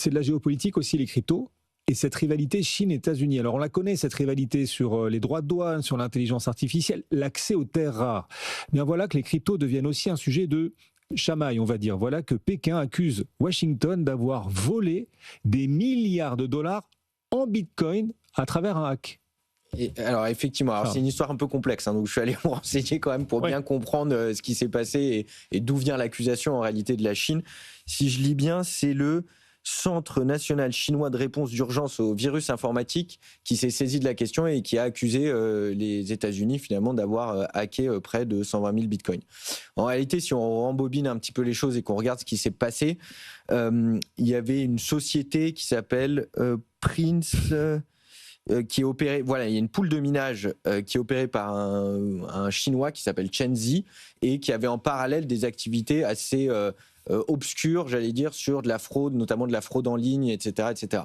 c'est de la géopolitique aussi, les cryptos. Et cette rivalité Chine-États-Unis. Alors on la connaît, cette rivalité sur les droits de douane, sur l'intelligence artificielle, l'accès aux terres rares. Bien voilà que les cryptos deviennent aussi un sujet de chamaille, on va dire. Voilà que Pékin accuse Washington d'avoir volé des milliards de dollars en Bitcoin à travers un hack. Et alors effectivement, c'est une histoire un peu complexe, donc je suis allé me renseigner quand même pour bien comprendre ce qui s'est passé et d'où vient l'accusation en réalité de la Chine. Si je lis bien, c'est le Centre national chinois de réponse d'urgence aux virus informatiques qui s'est saisi de la question et qui a accusé les États-Unis finalement d'avoir hacké près de 120 000 bitcoins. En réalité, si on rembobine un petit peu les choses et qu'on regarde ce qui s'est passé, il y avait une société qui s'appelle Prince... qui est opéré, voilà, il y a une pool de minage qui est opérée par un Chinois qui s'appelle Chen Zi et qui avait en parallèle des activités assez obscures, j'allais dire, sur de la fraude, notamment de la fraude en ligne, etc., etc.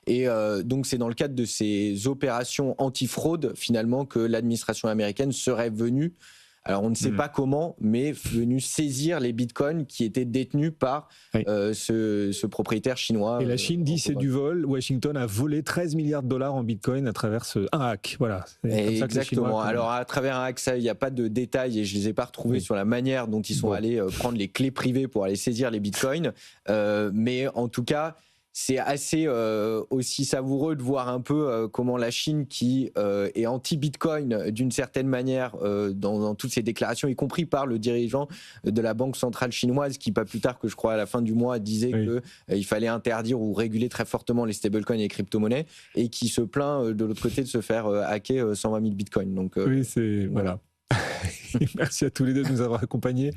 Et donc c'est dans le cadre de ces opérations anti-fraude finalement que l'administration américaine serait venue. Alors on ne sait pas comment, mais venu saisir les bitcoins qui étaient détenus par ce propriétaire chinois. Et la Chine dit c'est du vol. Washington a volé 13 milliards de dollars en bitcoin à travers un hack. Voilà. Exactement. Alors à travers un hack, ça, il n'y a pas de détails et je les ai pas retrouvés sur la manière dont ils sont allés prendre les clés privées pour aller saisir les bitcoins. Mais en tout cas, c'est assez aussi savoureux de voir un peu comment la Chine, qui est anti-Bitcoin d'une certaine manière dans toutes ses déclarations, y compris par le dirigeant de la Banque centrale chinoise, qui pas plus tard que je crois à la fin du mois disait qu'il fallait interdire ou réguler très fortement les stablecoins et les crypto-monnaies, et qui se plaint de l'autre côté de se faire hacker 120 000 bitcoins. Donc, oui, c'est... Voilà. Merci à tous les deux de nous avoir accompagnés.